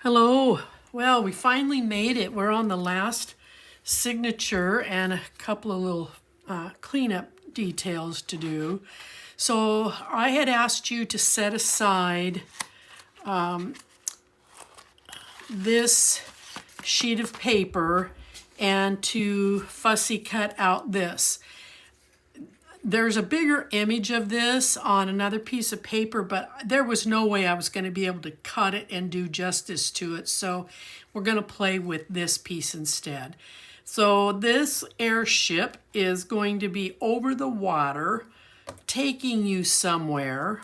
Hello. Well, we finally made it. We're on the last signature and a couple of little cleanup details to do. So I had asked you to set aside this sheet of paper and to fussy cut out this. There's a bigger image of this on another piece of paper, but there was no way I was going to be able to cut it and do justice to it. So we're going to play with this piece instead. So this airship is going to be over the water, taking you somewhere.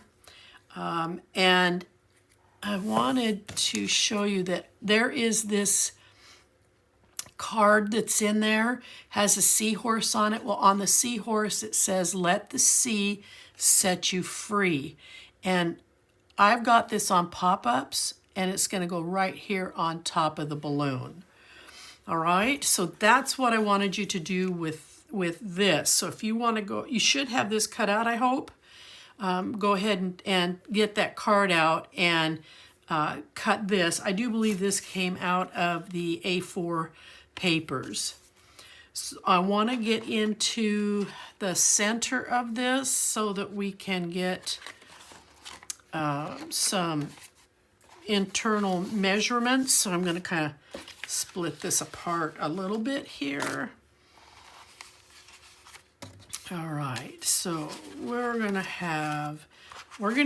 And I wanted to show you that there is this card that's in there, has a seahorse on it. Well, on the seahorse it says, "Let the sea set you free." And I've got this on pop-ups, and it's going to go right here on top of the balloon. All right, so that's what I wanted you to do with this. So if you want to go, you should have this cut out, I hope. Go ahead and get that card out and cut this. I do believe this came out of the A4 papers. So I want to get into the center of this so that we can get some internal measurements. So I'm going to kind of split this apart a little bit here. All right, so we're going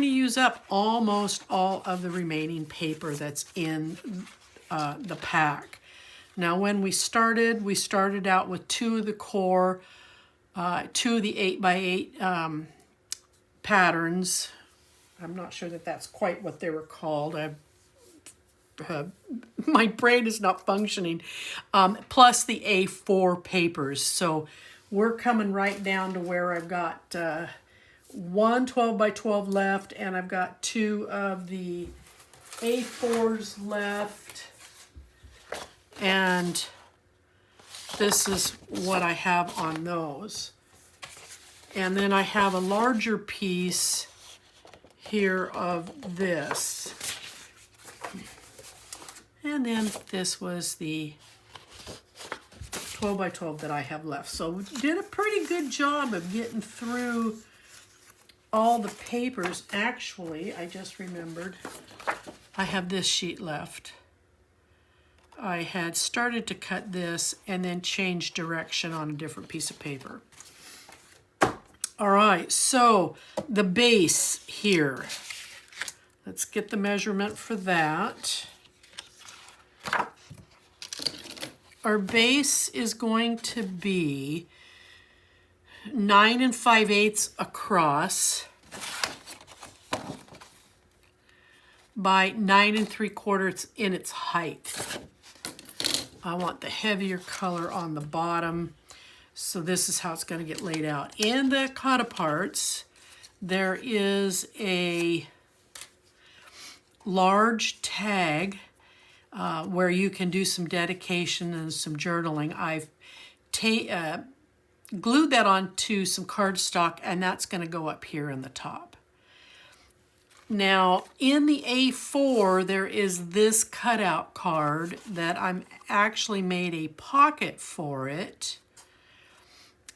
to use up almost all of the remaining paper that's in the pack. Now, when we started out with two of the core, two of the 8x8 patterns. I'm not sure that that's quite what they were called. My brain is not functioning. Plus the A4 papers. So we're coming right down to where I've got one 12x12 left, and I've got two of the A4s left. And this is what I have on those. And then I have a larger piece here of this. And then this was the 12x12 that I have left. So we did a pretty good job of getting through all the papers. Actually, I just remembered I have this sheet left. I had started to cut this and then change direction on a different piece of paper. All right, so the base here. Let's get the measurement for that. Our base is going to be 9 5/8 across by 9 3/4 in its height. I want the heavier color on the bottom. So this is how it's going to get laid out. In the cut-aparts, there is a large tag where you can do some dedication and some journaling. I've glued that onto some cardstock, and that's going to go up here in the top. Now, in the A4, there is this cutout card that I'm actually made a pocket for it.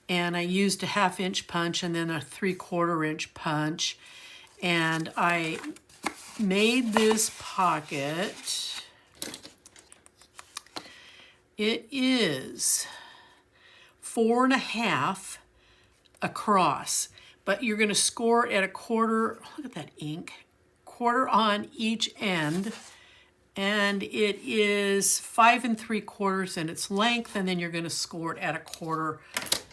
And I used a 1/2 inch punch and then a 3/4 inch punch. And I made this pocket. It is 4 1/2 across. But you're going to score at 1/4, look at that ink, 1/4 on each end. And it is 5 3/4 in its length, and then you're going to score it at 1/4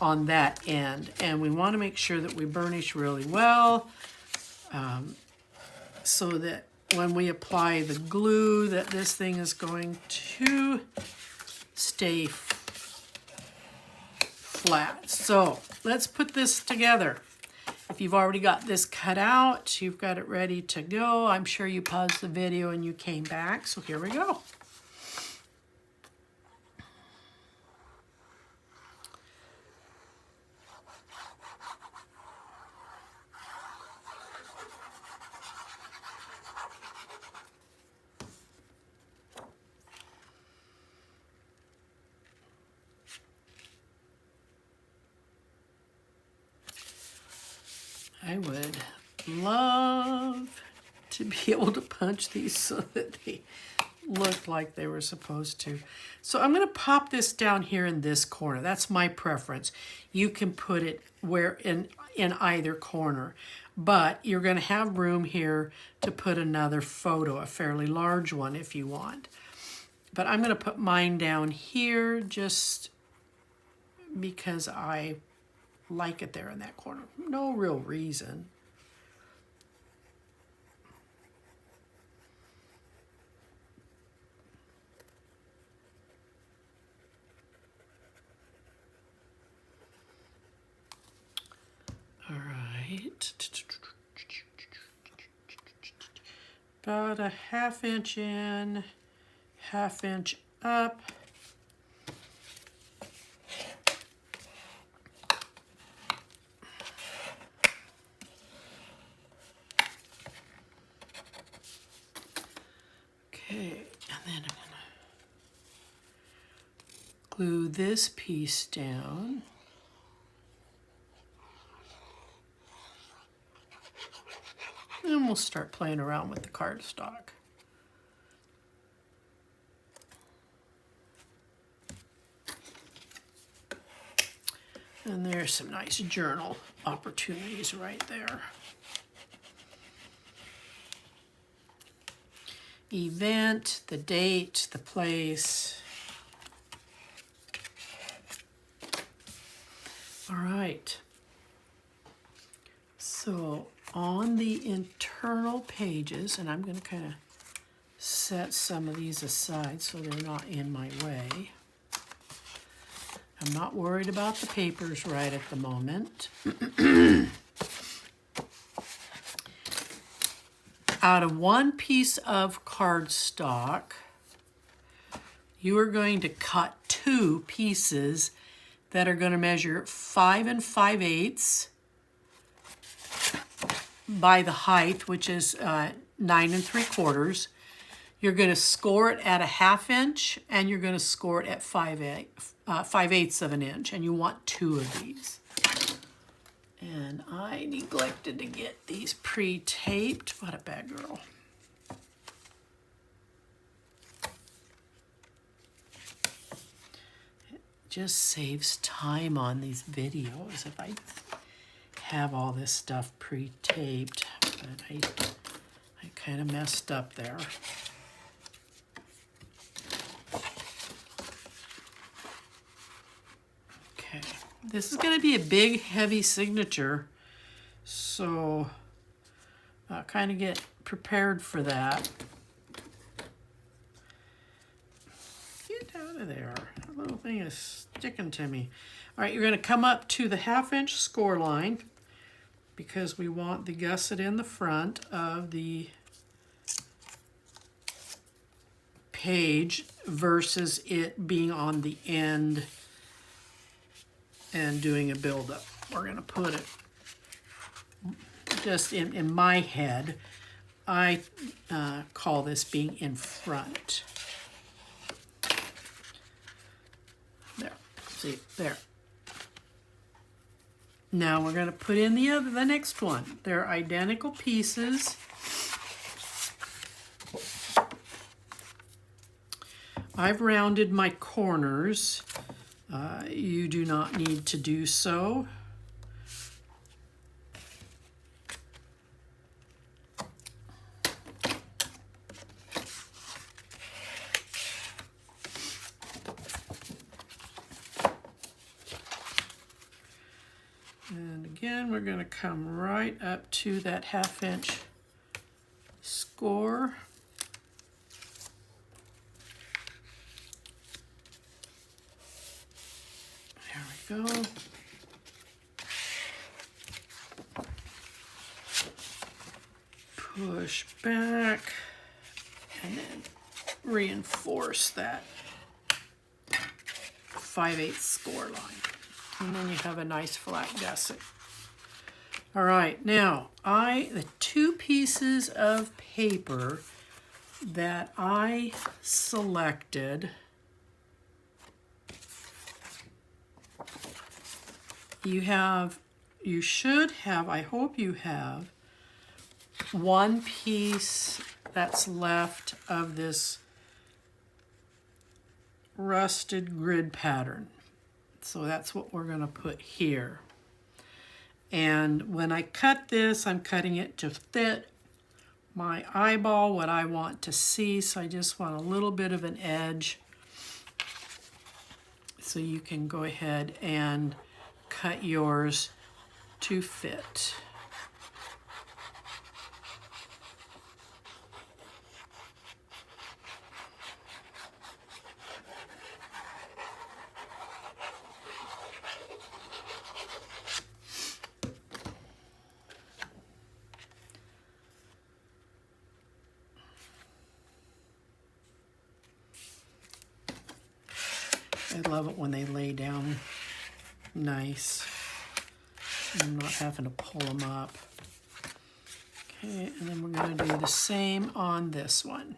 on that end. And we want to make sure that we burnish really well so that when we apply the glue that this thing is going to stay flat. So let's put this together. If you've already got this cut out, you've got it ready to go. I'm sure you paused the video and you came back, so here we go. I would love to be able to punch these so that they look like they were supposed to. So I'm going to pop this down here in this corner. That's my preference. You can put it where in either corner, but you're going to have room here to put another photo, a fairly large one if you want. But I'm going to put mine down here just because I like it there in that corner. No real reason. All right. About a 1/2 inch in, 1/2 inch up. Okay, and then I'm gonna glue this piece down. And we'll start playing around with the cardstock. And there's some nice journal opportunities right there. Event, the date, the place. All right. So on the internal pages, and I'm going to kind of set some of these aside so they're not in my way. I'm not worried about the papers right at the moment. Out of one piece of cardstock, you are going to cut 2 pieces that are going to measure 5 5/8 by the height, which is 9 3/4. You're going to score it at a 1/2 inch, and you're going to score it at 5/8 of an inch, and you want 2 of these. And I neglected to get these pre-taped. What a bad girl. It just saves time on these videos if I have all this stuff pre-taped, but I kind of messed up there. Okay, this is going to be a big, heavy signature, so kind of get prepared for that. Get out of there. That little thing is sticking to me. All right, you're going to come up to the 1/2 inch score line because we want the gusset in the front of the page versus it being on the end and doing a buildup. We're going to put it just in my head. I call this being in front. There, see, there. Now we're going to put in the next one. They're identical pieces. I've rounded my corners. You do not need to do so. And again, we're going to come right up to that 1/2 inch score. There we go. Push back and then reinforce that 5/8 score line. And then you have a nice flat gusset. All right, now the 2 pieces of paper that I selected, you have you should have, I hope you have, one piece that's left of this rusted grid pattern. So that's what we're going to put here. And when I cut this, I'm cutting it to fit my eyeball, what I want to see. So I just want a little bit of an edge. So you can go ahead and cut yours to fit. I love it when they lay down nice. I'm not having to pull them up. Okay, and then we're going to do the same on this one.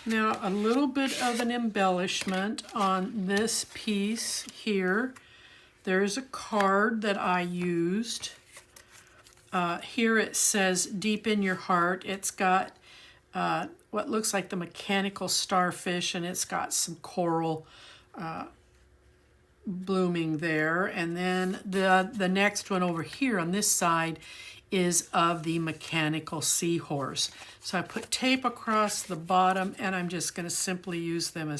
Now a little bit of an embellishment on this piece here. There's a card that I used. Here it says deep in your heart. It's got what looks like the mechanical starfish, and it's got some coral blooming there. And then the next one over here on this side is of the mechanical seahorse. So I put tape across the bottom, and I'm just going to simply use them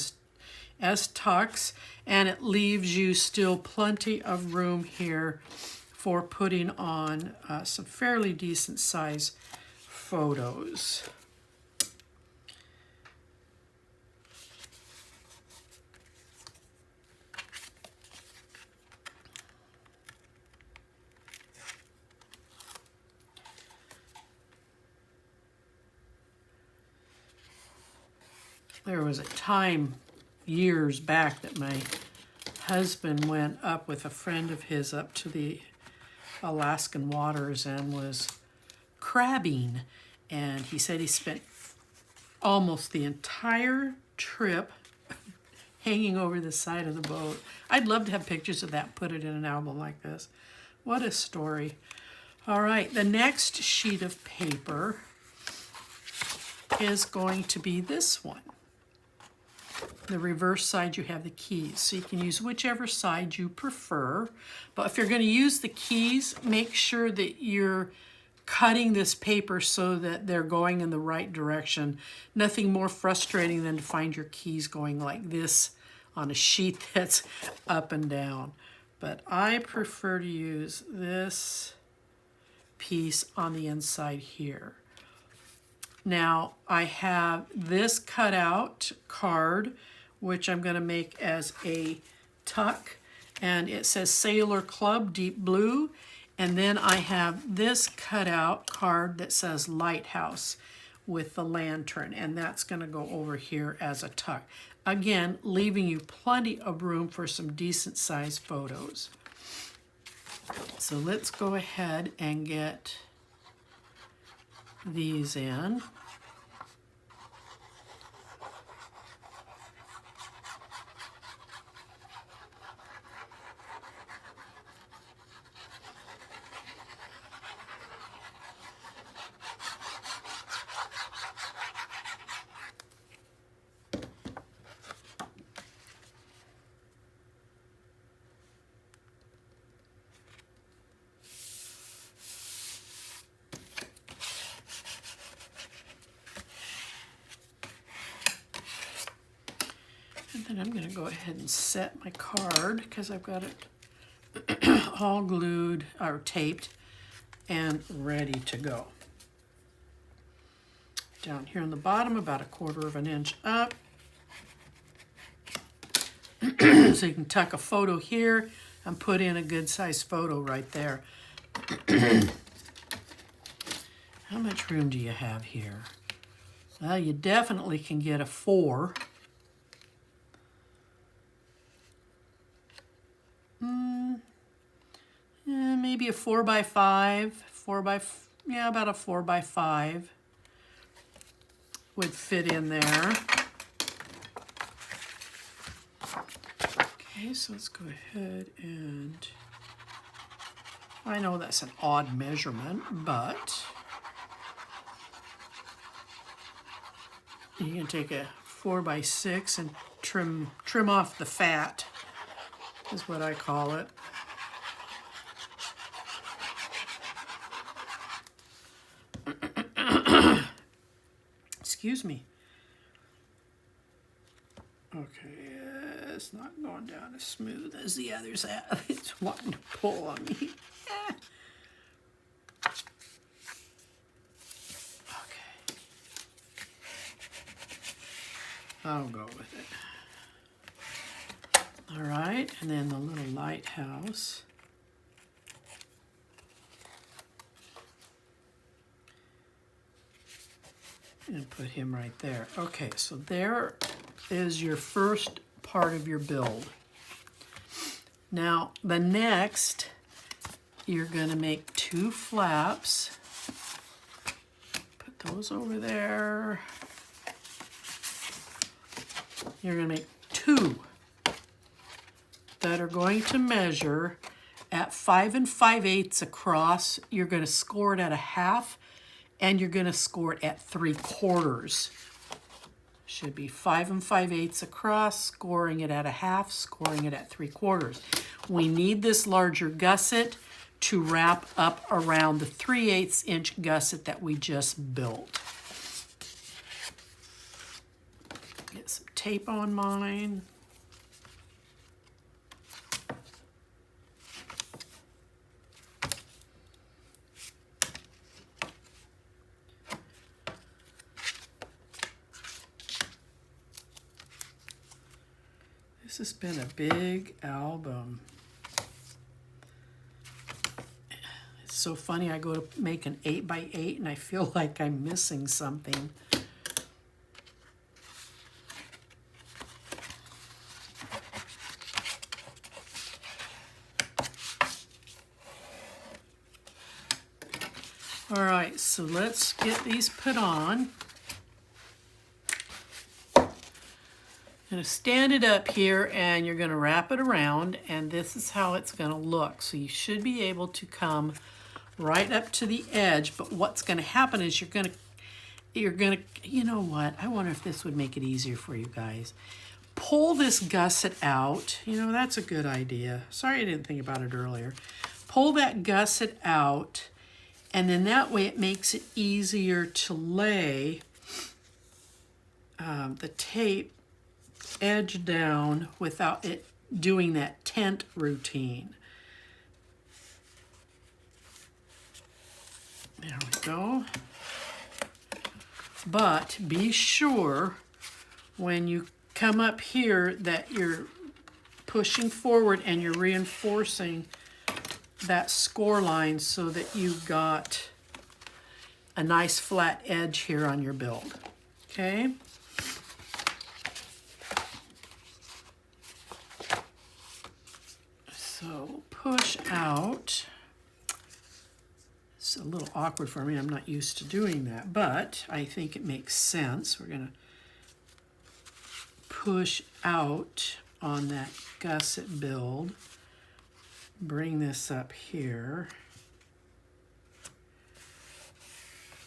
as tucks, and it leaves you still plenty of room here for putting on some fairly decent size photos. There was a time years back that my husband went up with a friend of his up to the Alaskan waters and was crabbing. And he said he spent almost the entire trip hanging over the side of the boat. I'd love to have pictures of that, put it in an album like this. What a story. All right, the next sheet of paper is going to be this one. The reverse side, you have the keys. So you can use whichever side you prefer. But if you're going to use the keys, make sure that you're cutting this paper so that they're going in the right direction. Nothing more frustrating than to find your keys going like this on a sheet that's up and down. But I prefer to use this piece on the inside here. Now I have this cutout card, which I'm going to make as a tuck, and it says Sailor Club Deep Blue. And then I have this cutout card that says Lighthouse with the lantern, and that's going to go over here as a tuck. Again, leaving you plenty of room for some decent sized photos. So let's go ahead and get these in. And then I'm going to go ahead and set my card because I've got it all glued or taped and ready to go. Down here on the bottom, about 1/4 of an inch up. So you can tuck a photo here and put in a good size photo right there. How much room do you have here? Well, you definitely can get a 4. Maybe a 4 by 5. Yeah, about a 4 by 5 would fit in there. Okay, so let's go ahead and, I know that's an odd measurement, but you can take a 4 by 6 and trim off the fat, is what I call it. Excuse me. Okay, it's not going down as smooth as the others have. It's wanting to pull on me. Okay. I'll go with it. All right, and then the little lighthouse. And put him right there. Okay, so there is your first part of your build. Now, the next, you're gonna make 2 flaps. Put those over there. You're gonna make 2 that are going to measure at 5 5/8 across. You're gonna score it at a 1/2. And you're going to score it at 3/4. Should be 5 5/8 across, scoring it at a 1/2, scoring it at 3/4. We need this larger gusset to wrap up around the 3/8 inch gusset that we just built. Get some tape on mine. This has been a big album. It's so funny, I go to make an 8 by 8 and I feel like I'm missing something. All right, so let's get these put on. Going to stand it up here and you're going to wrap it around, and this is how it's going to look. So you should be able to come right up to the edge, but what's going to happen is you're going to, you know what, I wonder if this would make it easier for you guys. Pull this gusset out. You know, that's a good idea. Sorry I didn't think about it earlier. Pull that gusset out, and then that way it makes it easier to lay the tape edge down without it doing that tent routine. There we go. But be sure when you come up here that you're pushing forward and you're reinforcing that score line so that you've got a nice flat edge here on your build. Okay? So push out. It's a little awkward for me. I'm not used to doing that, but I think it makes sense. We're going to push out on that gusset build. Bring this up here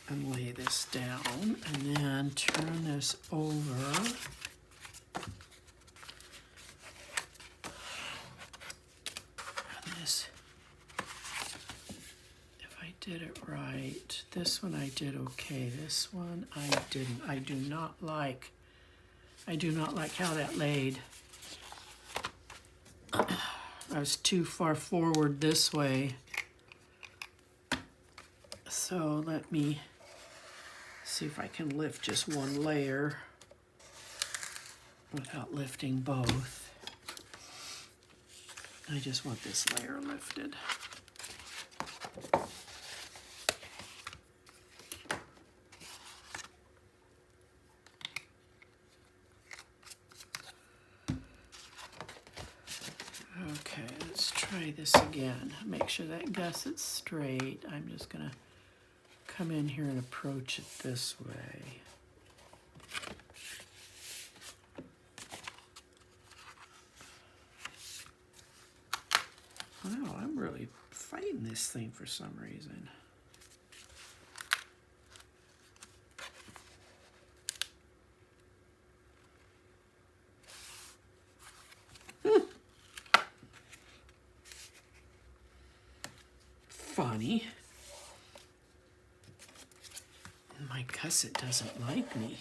and lay this down, and then turn this over. If I did it right, this one I did okay. This one I didn't. I do not like how that laid. I was too far forward this way. So let me see if I can lift just one layer without lifting both. I just want this layer lifted. Okay, let's try this again. Make sure that gusset's straight. I'm just gonna come in here and approach it this way. Wow, I'm really fighting this thing for some reason. Funny. My gusset doesn't like me.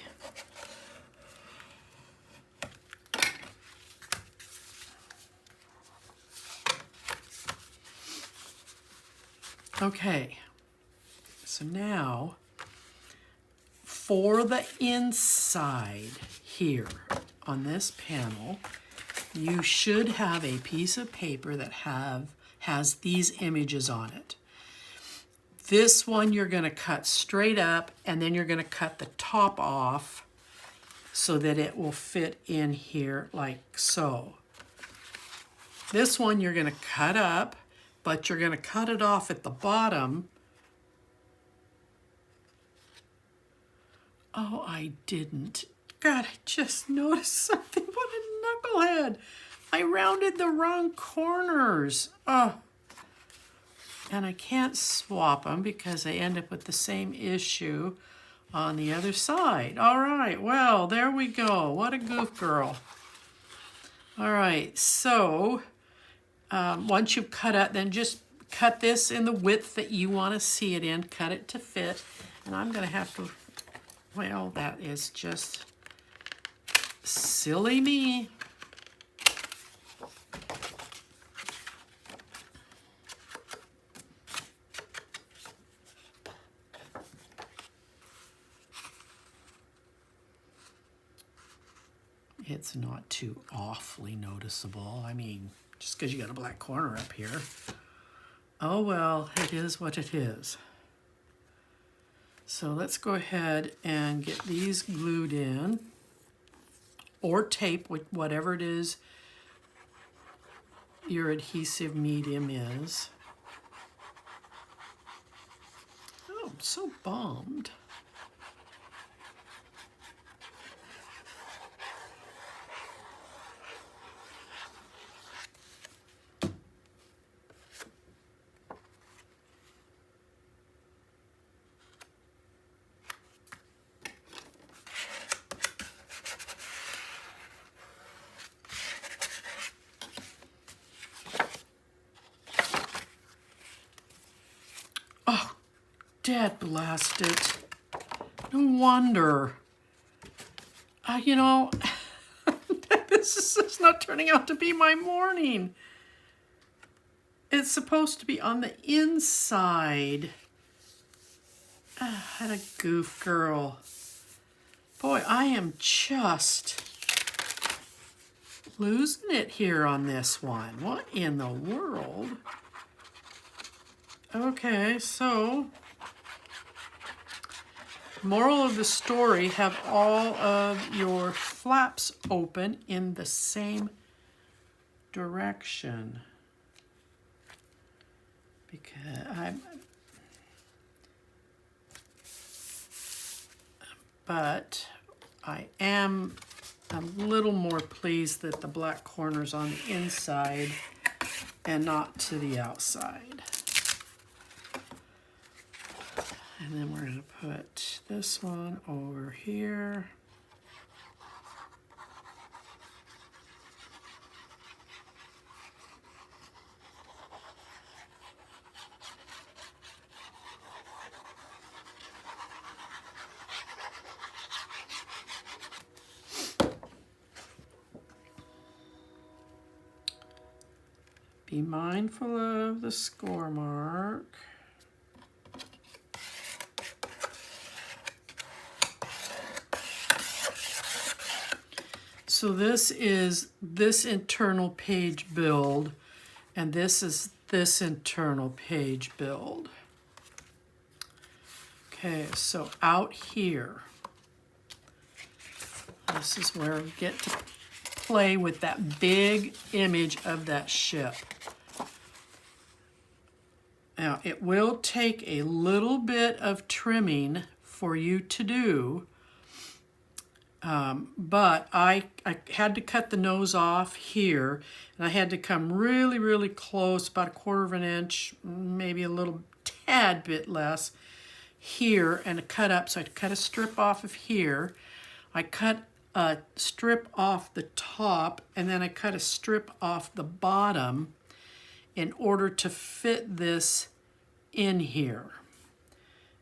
Okay, so now for the inside here on this panel, you should have a piece of paper that has these images on it. This one you're going to cut straight up, and then you're going to cut the top off so that it will fit in here like so. This one you're going to cut up, but you're going to cut it off at the bottom. Oh, I didn't. God, I just noticed something. What a knucklehead. I rounded the wrong corners. Oh. And I can't swap them because I end up with the same issue on the other side. All right, well, there we go. What a goof girl. All right, so once you've cut out, then just cut this in the width that you want to see it in. Cut it to fit. And I'm going to have to, well, that is just silly me. It's not too awfully noticeable. I mean, just because you got a black corner up here. Oh well, it is what it is. So let's go ahead and get these glued in, or tape with whatever it is your adhesive medium is. Oh, I'm so bummed. Oh, dad blast it. No wonder. You know, this is not turning out to be my morning. It's supposed to be on the inside. What a goof girl. Boy, I am just losing it here on this one. What in the world? Okay, so moral of the story, have all of your flaps open in the same direction. Because I am a little more pleased that the black corner's on the inside and not to the outside. And then we're going to put this one over here. Be mindful of the score mark. So this is this internal page build And this is this internal page build. Okay, so out here, this is where we get to play with that big image of that ship. Now, it will take a little bit of trimming for you to do, but I had to cut the nose off here, and I had to come really, really close, about 1/4 of an inch, maybe a little tad bit less here, and cut up. So I cut a strip off of here. I cut a strip off the top, and then I cut a strip off the bottom in order to fit this in here.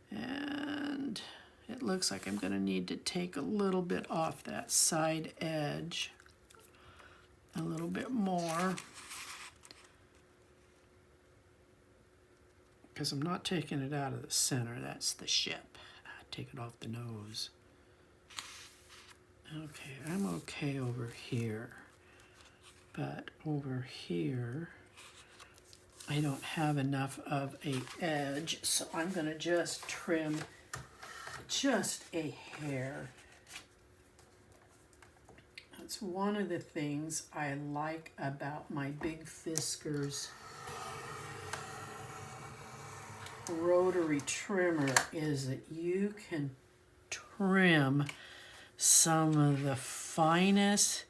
And it looks like I'm going to need to take a little bit off that side edge, a little bit more, because I'm not taking it out of the center. That's the ship. I take it off the nose. Okay, I'm okay over here, but over here I don't have enough of a edge, so I'm going to just trim just a hair. That's one of the things I like about my big FISKARS rotary trimmer, is that you can trim some of the finest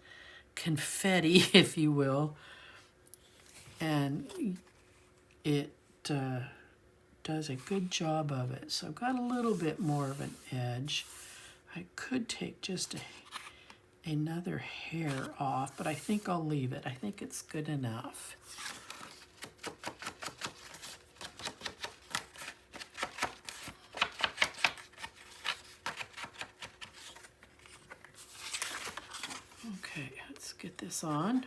confetti, if you will, and it does a good job of it. So I've got a little bit more of an edge. I could take just another hair off, but I think I'll leave it. I think it's good enough. Okay, let's get this on.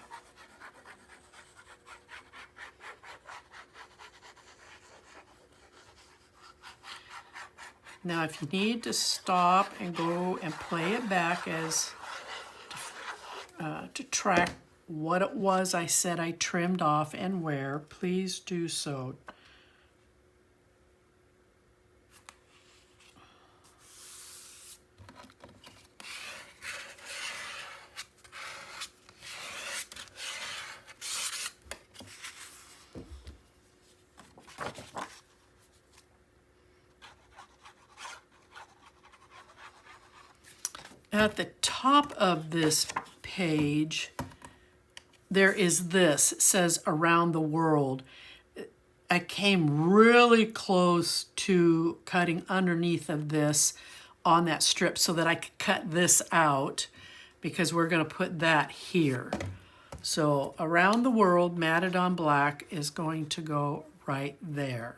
Now, if you need to stop and go and play it back as to track what it was I said I trimmed off and where, please do so. At the top of this page, there is this. It says around the world. I came really close to cutting underneath of this on that strip so that I could cut this out, because we're going to put that here. So around the world, matted on black, is going to go right there.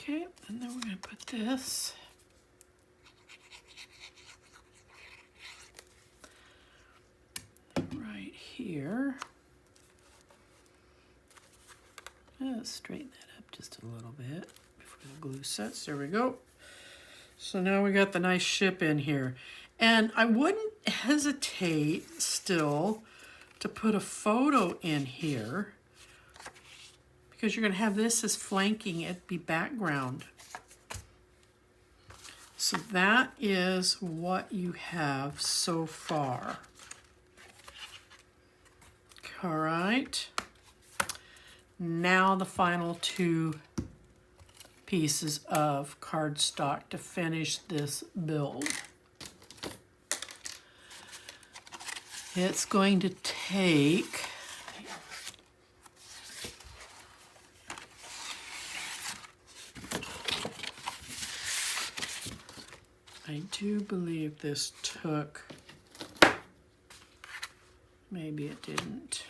Okay, and then we're going to put this right here. Let's straighten that up just a little bit before the glue sets. There we go. So now we got the nice ship in here. And I wouldn't hesitate still to put a photo in here, because you're going to have this as flanking it, be background. So that is what you have so far. All right. Now the final two pieces of cardstock to finish this build. It's going to take do believe this took, maybe it didn't.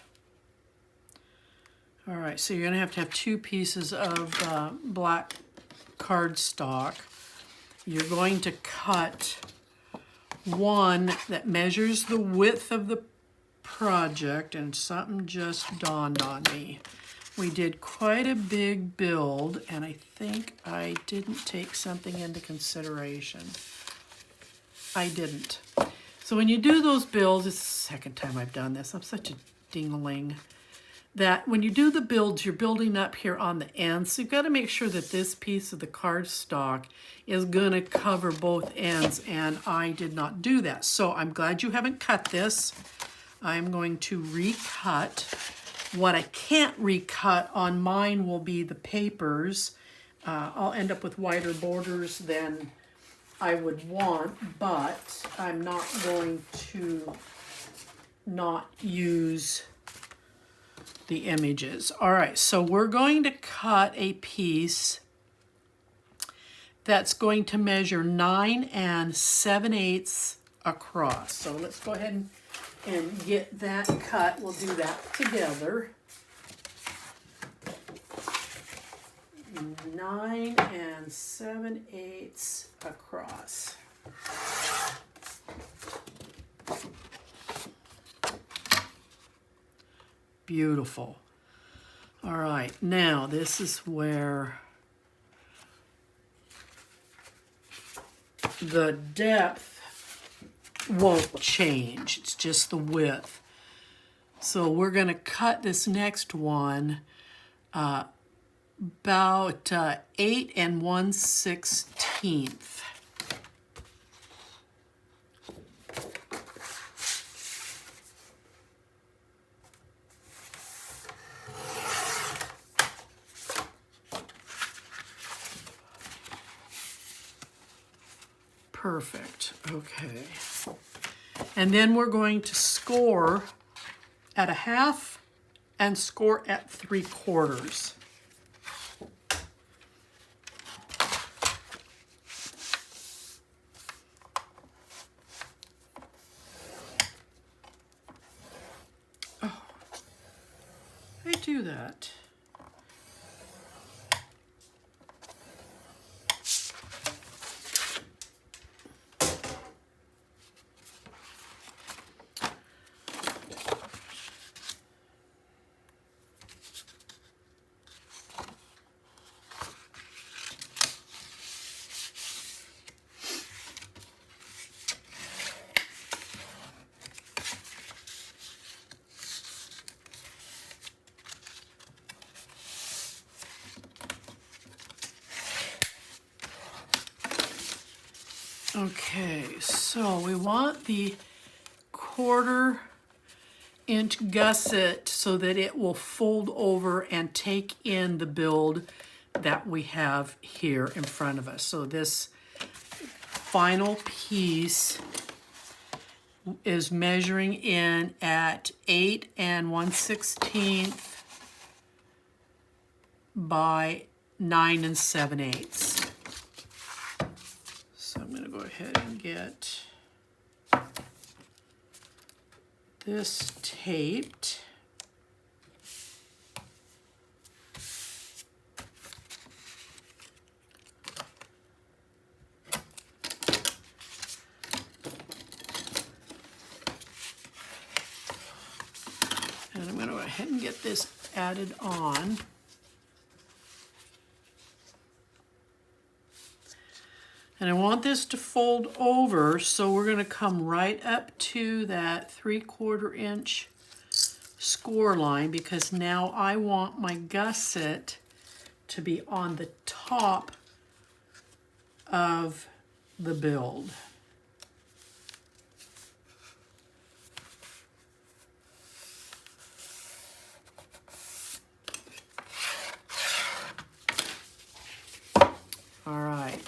All right, so you're gonna have to have 2 pieces of black cardstock. You're going to cut one that measures the width of the project, and something just dawned on me. We did quite a big build, and I think I didn't take something into consideration. I didn't. So when you do those builds, it's the second time I've done this. I'm such a ding-a-ling. That when you do the builds, you're building up here on the ends. So you've got to make sure that this piece of the cardstock is going to cover both ends, and I did not do that. So I'm glad you haven't cut this. I'm going to recut. What I can't recut on mine will be the papers. I'll end up with wider borders than I would want, but I'm not going to not use the images. All right, so we're going to cut a piece that's going to measure 9 7/8 across. So let's go ahead and get that cut. We'll do that together. 9 7/8 across. Beautiful. All right, now this is where the depth won't change. It's just the width. So we're going to cut this next one about 8 1/16. Perfect. Okay. And then we're going to score at 1/2 and score at 3/4. Oh, I do that. Okay, so we want the 1/4 inch gusset so that it will fold over and take in the build that we have here in front of us. So this final piece is measuring in at 8 1/16 by 9 7/8. So I'm going to go ahead and get this taped. And I'm going to go ahead and get this added on. And I want this to fold over, so we're going to come right up to that 3/4 inch score line, because now I want my gusset to be on the top of the build. All right.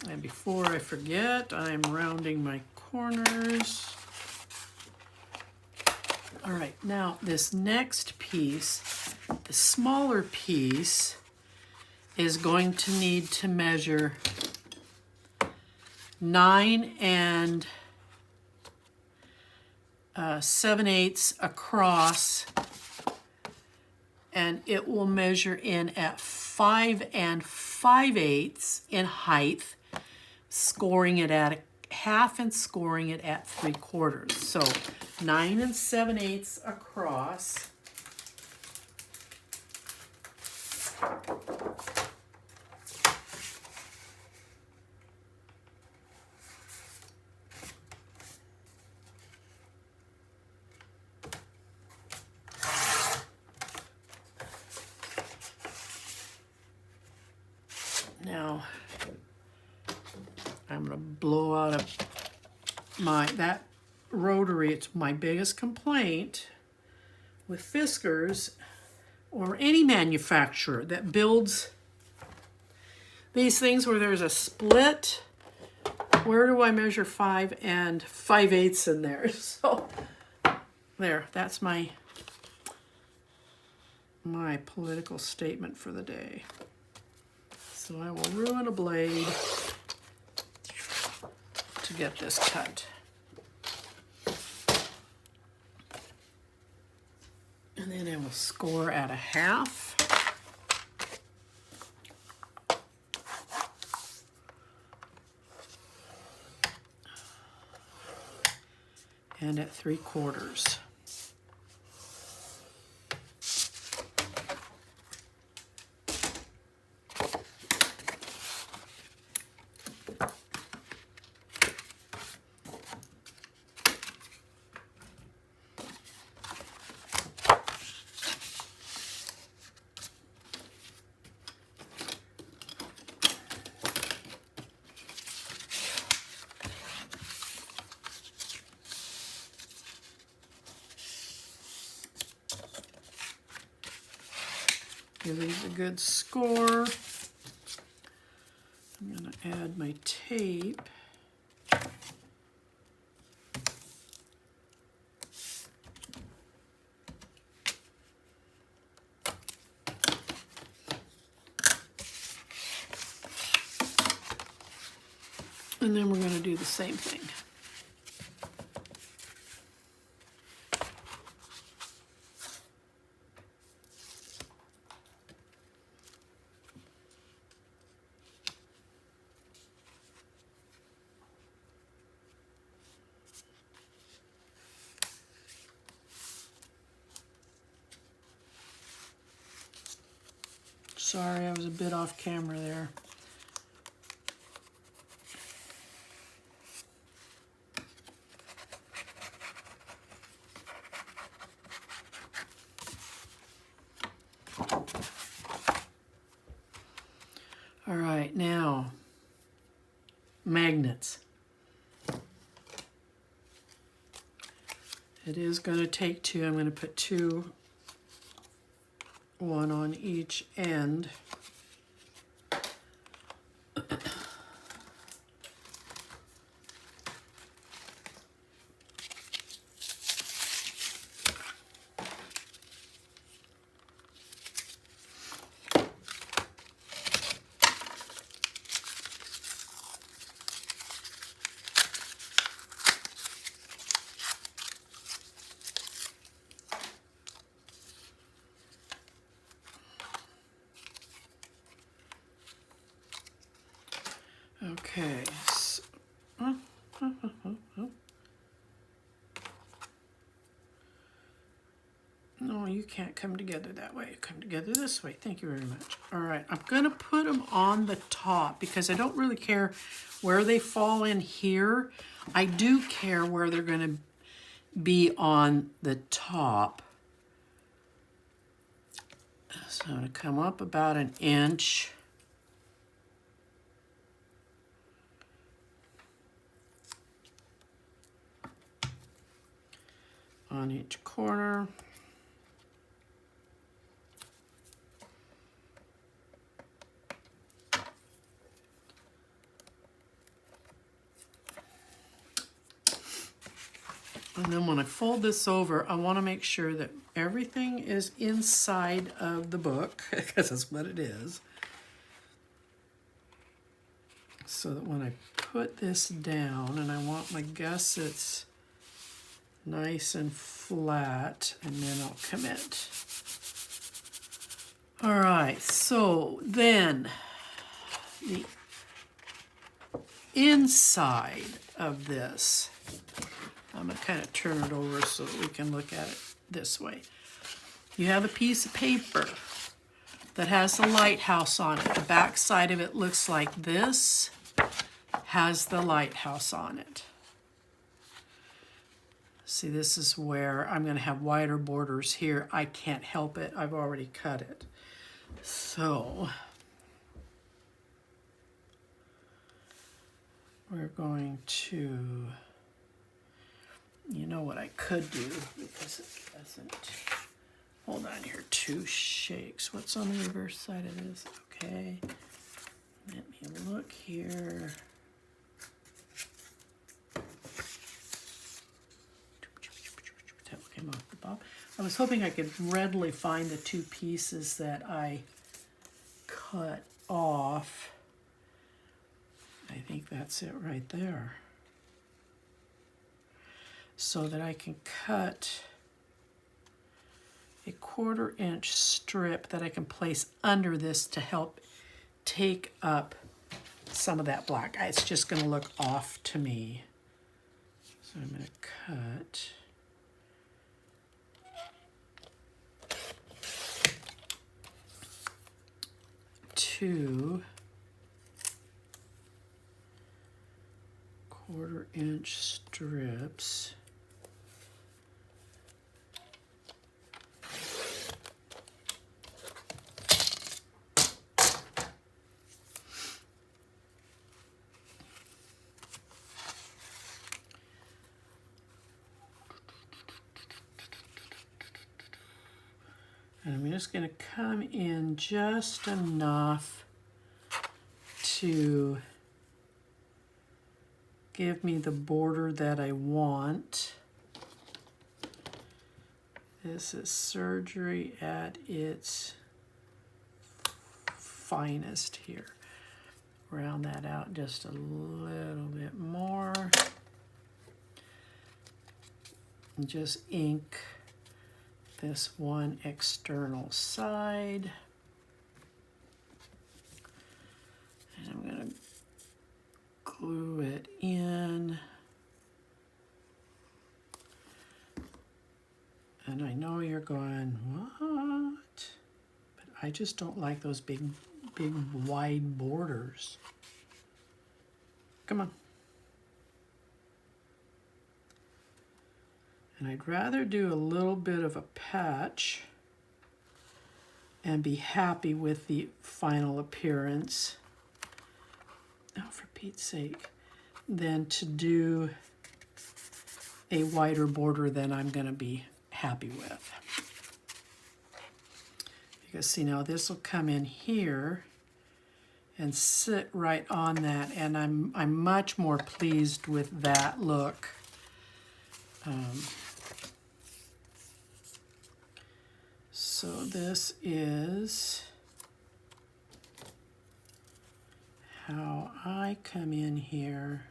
And before I forget, I'm rounding my corners. All right, now this next piece, The smaller piece is going to need to measure 9 7/8 across, and it will measure in at 5 5/8 in height, scoring it at 1/2 and scoring it at 3/4. So 9 7/8 across. Now, I'm going to blow out that rotary. It's my biggest complaint with FISKARS or any manufacturer that builds these things where there's a split. Where do I measure 5 5/8 in there? So there, that's my political statement for the day. So I will ruin a blade to get this cut. And then I will score at 1/2. And at 3/4. Give these a good score. I'm going to add my tape. And then we're going to do the same thing. Sorry, I was a bit off camera there. All right, now, magnets. It is going to take 2. I'm going to put 2, 1 on each end. Okay. No, you can't come together that way. Come together this way. Thank you very much. All right, I'm going to put them on the top because I don't really care where they fall in here. I do care where they're going to be on the top. So I'm going to come up about 1 inch. On each corner. And then when I fold this over, I want to make sure that everything is inside of the book, because that's what it is. So that when I put this down, and I want my gussets nice and flat, and then I'll commit. All right, so then the inside of this, I'm going to kind of turn it over so that we can look at it this way. You have a piece of paper that has the lighthouse on it. The back side of it looks like this, has the lighthouse on it. See, this is where I'm going to have wider borders here. I can't help it. I've already cut it. So we're going to, you know what I could do, because it doesn't, hold on here, 2 shakes. What's on the reverse side of this? Okay, let me look here. That came off the bottom. I was hoping I could readily find the 2 pieces that I cut off. I think that's it right there. So that I can cut a 1/4 inch strip that I can place under this to help take up some of that black. It's just going to look off to me. So I'm going to cut 2 1/4 inch strips. And I'm just going to come in just enough to give me the border that I want. This is surgery at its finest here. Round that out just a little bit more. And just ink this one external side. And I'm going to glue it in. And I know you're going, what? But I just don't like those big wide borders. Come on. And I'd rather do a little bit of a patch and be happy with the final appearance, oh, for Pete's sake, than to do a wider border than I'm going to be happy with. Because see, now this will come in here and sit right on that, and I'm much more pleased with that look. So this is how I come in here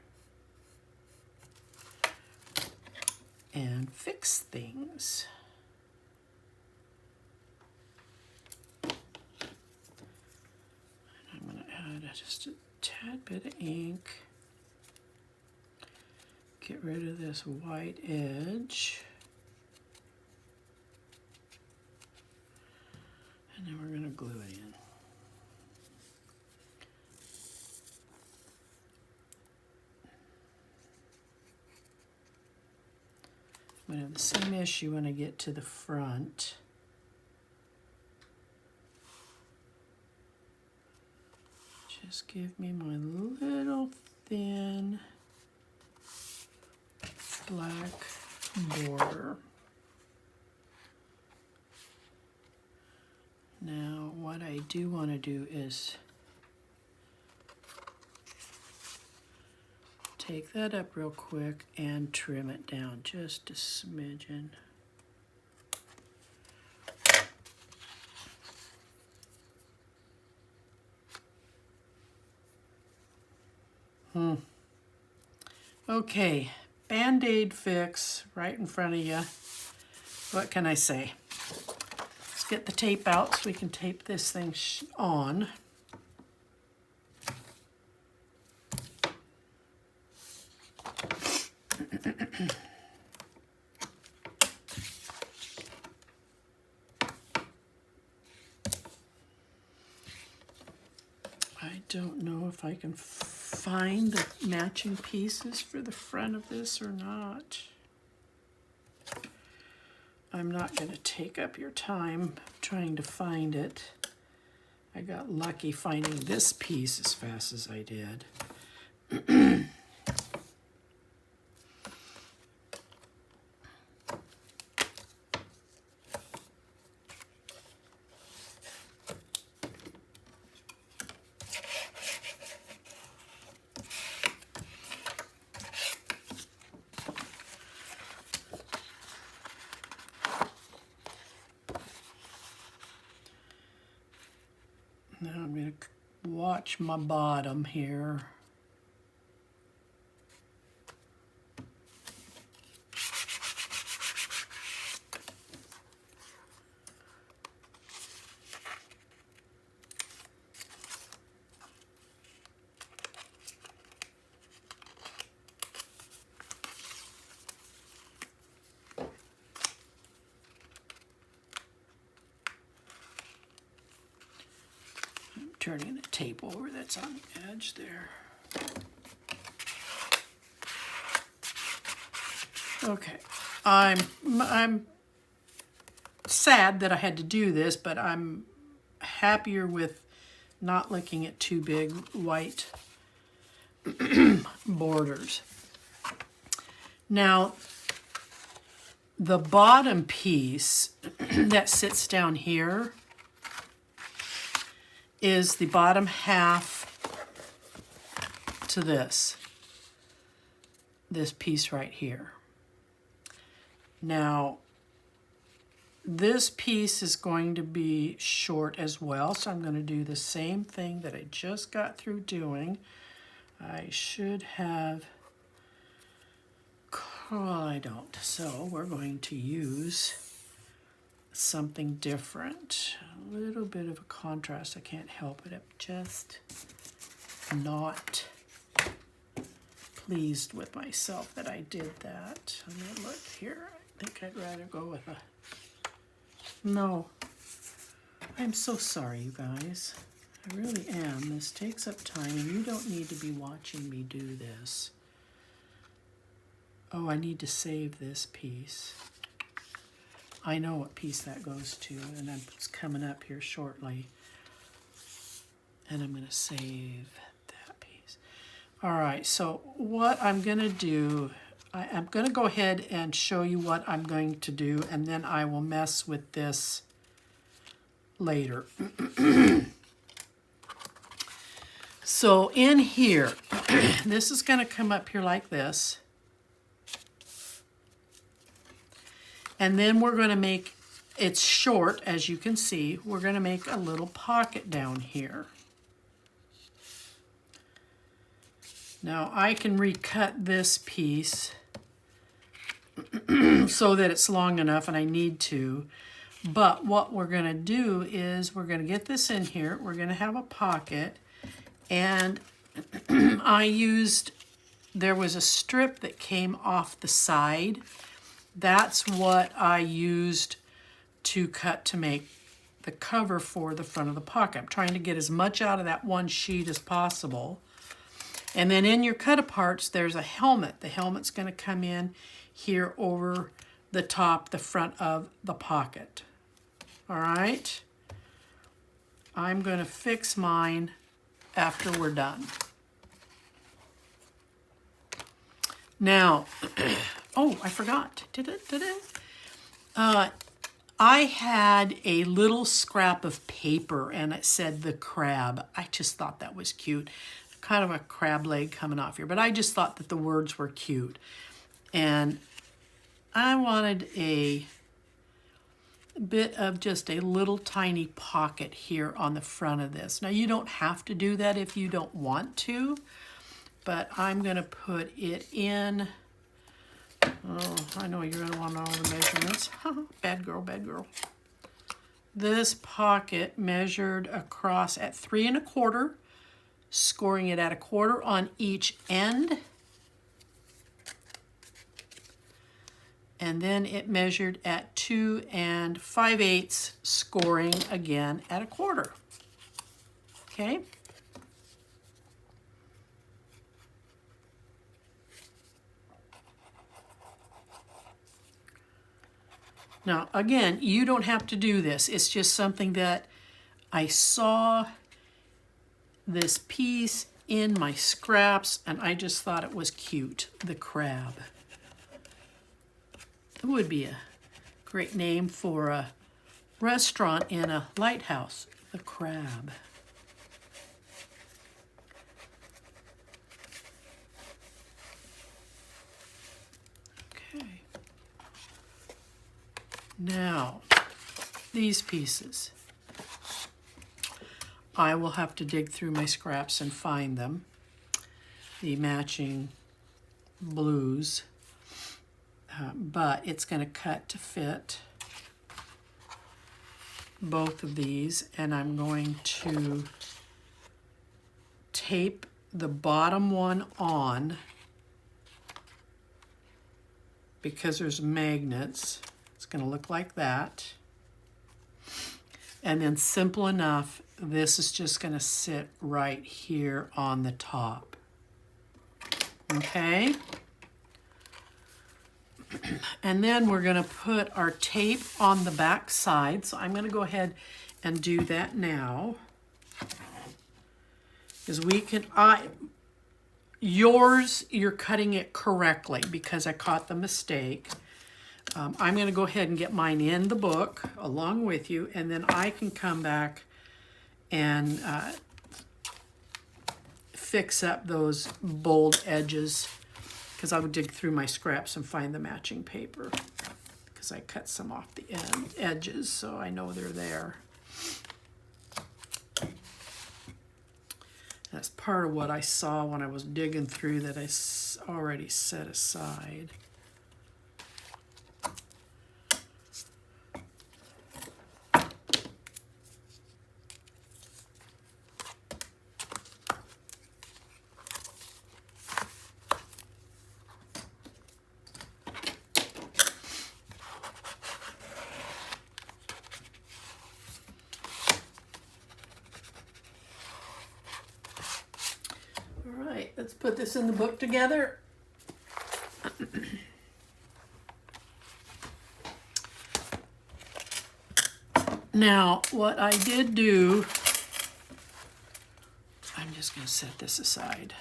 and fix things. I'm going to add just a tad bit of ink. Get rid of this white edge. And then we're going to glue it in. I'm going to have the same issue when I get to the front. Just give me my little thin black border. Now, what I do want to do is take that up real quick and trim it down just a smidgen. Okay, Band-Aid fix right in front of you. What can I say? Let's get the tape out so we can tape this thing on. I don't know if I can find the matching pieces for the front of this or not. I'm not going to take up your time trying to find it. I got lucky finding this piece as fast as I did. Now I'm going to watch my bottom here. Turning the tape over that's on the edge there. Okay, I'm sad that I had to do this, but I'm happier with not looking at two big white borders. Now, the bottom piece that sits down here is the bottom half to this piece right here. Now, this piece is going to be short as well, so I'm going to do the same thing that I just got through doing. I should have, well, I don't, so we're going to use something different. A little bit of a contrast, I can't help it. I'm just not pleased with myself that I did that. Let me look here. I think I'd rather go with a, no. I'm so sorry, you guys. I really am. This takes up time and you don't need to be watching me do this. Oh, I need to save this piece. I know what piece that goes to, and it's coming up here shortly. And I'm going to save that piece. All right, so what I'm going to do, I'm going to go ahead and show you what I'm going to do, and then I will mess with this later. So in here, this is going to come up here like this. And then we're going to make, it's short, as you can see, we're going to make a little pocket down here. Now I can recut this piece so that it's long enough, and I need to. But what we're going to do is we're going to get this in here. We're going to have a pocket. And there was a strip that came off the side. That's what I used to cut to make the cover for the front of the pocket. I'm trying to get as much out of that one sheet as possible. And then in your cut-aparts, there's a helmet. The helmet's going to come in here over the top, the front of the pocket. All right? I'm going to fix mine after we're done. Now, oh, I forgot. Did it? I had a little scrap of paper and it said the crab. I just thought that was cute. Kind of a crab leg coming off here, but I just thought that the words were cute. And I wanted a bit of just a little tiny pocket here on the front of this. Now, you don't have to do that if you don't want to, but I'm going to put it in. Oh, I know you're going to want all the measurements. Bad girl, bad girl. This pocket measured across at 3 1/4, scoring it at 1/4 on each end. And then it measured at 2 5/8, scoring again at 1/4. Okay. Now, again, you don't have to do this. It's just something that I saw this piece in my scraps, and I just thought it was cute, the crab. It would be a great name for a restaurant in a lighthouse, the Crab. Okay. Now, these pieces. I will have to dig through my scraps and find them. The matching blues. But it's going to cut to fit both of these, and I'm going to tape the bottom one on because there's magnets. It's going to look like that. And then simple enough, this is just going to sit right here on the top. Okay? And then we're going to put our tape on the back side. So I'm going to go ahead and do that now. Because we can, yours, you're cutting it correctly because I caught the mistake. I'm going to go ahead and get mine in the book along with you, and then I can come back and fix up those bold edges, because I would dig through my scraps and find the matching paper, because I cut some off the edges, so I know they're there. That's part of what I saw when I was digging through that I already set aside. Let's put this in the book together. Now, what I did do, I'm just going to set this aside.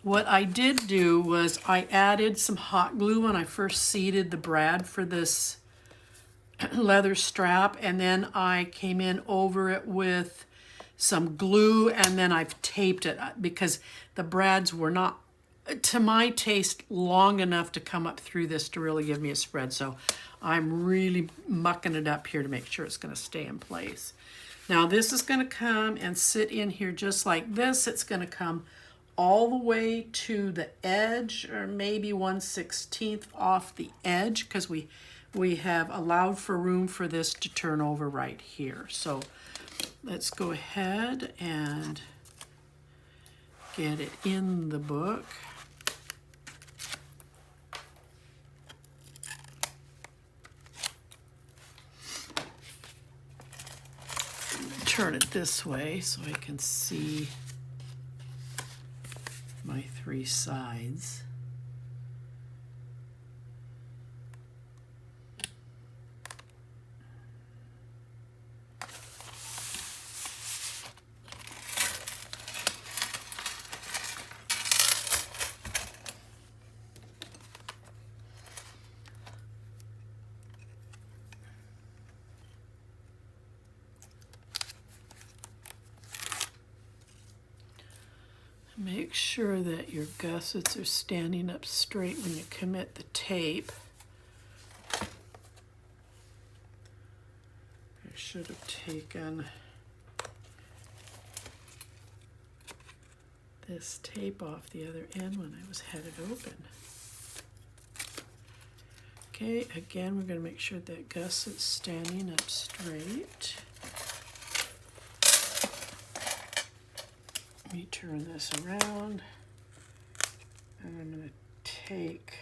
What I did do was I added some hot glue when I first seated the brad for this leather strap, and then I came in over it with some glue, and then I've taped it because the brads were not, to my taste, long enough to come up through this to really give me a spread. So I'm really mucking it up here to make sure it's going to stay in place. Now this is going to come and sit in here just like this. It's going to come all the way to the edge, or maybe 1/16 off the edge, because we have allowed for room for this to turn over right here. So let's go ahead and get it in the book. Turn it this way so I can see my 3 sides. Make sure that your gussets are standing up straight when you commit the tape. I should have taken this tape off the other end when I was headed open. Okay, again, we're going to make sure that gusset's standing up straight. Let me turn this around, and I'm going to take,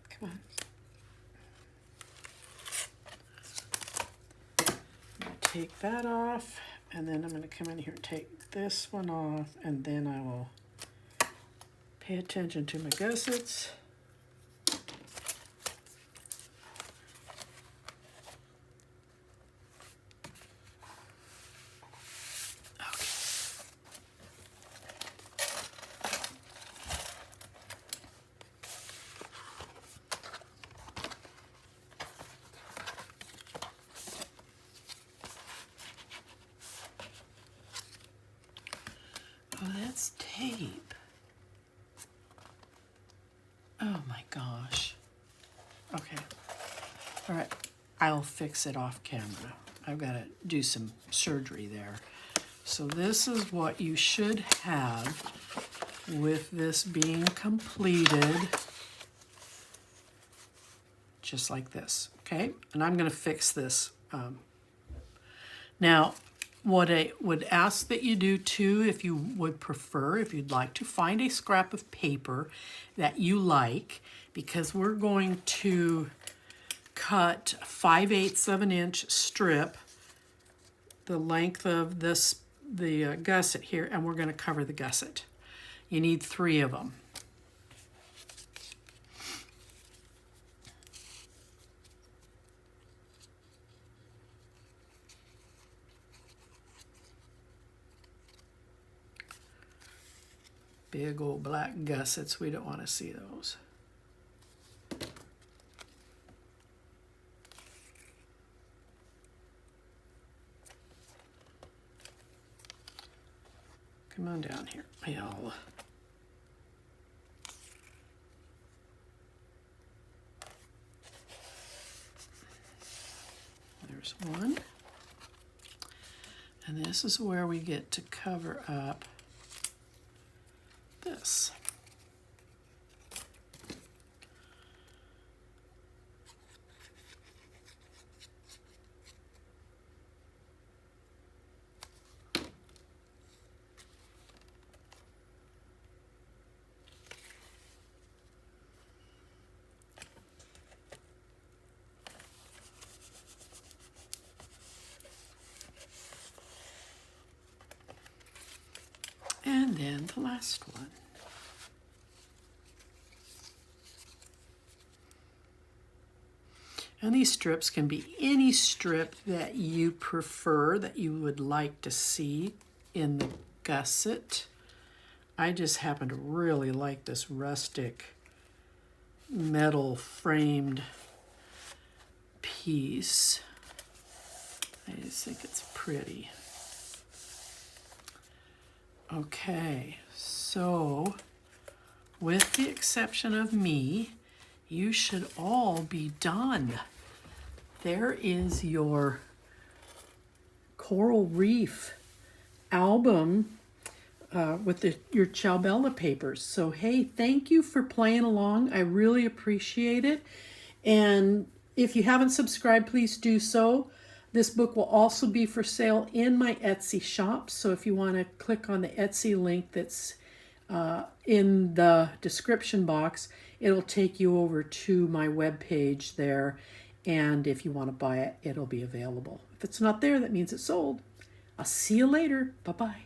come on. I'm going to take that off, and then I'm going to come in here and take this one off, and then I will pay attention to my gussets. Oh, that's tape. Oh my gosh. Okay. All right. I'll fix it off camera. I've got to do some surgery there. So this is what you should have with this being completed. Just like this. Okay. And I'm going to fix this. Now, what I would ask that you do too, if you would prefer, if you'd like to find a scrap of paper that you like, because we're going to cut 5/8 of an inch strip, the length of this, the gusset here, and we're going to cover the gusset. You need 3 of them. Big old black gussets, we don't want to see those. Come on down here, Bill. There's one. And this is where we get to cover up this. And then the last one. And these strips can be any strip that you prefer, that you would like to see in the gusset. I just happen to really like this rustic metal framed piece. I just think it's pretty. Okay, so with the exception of me, you should all be done. There is your Coral Reef album with your Ciao Bella papers. So hey, thank you for playing along. I really appreciate it. And if you haven't subscribed, please do so. This book will also be for sale in my Etsy shop. So if you want to click on the Etsy link that's in the description box, it'll take you over to my webpage there. And if you want to buy it, it'll be available. If it's not there, that means it's sold. I'll see you later. Bye-bye.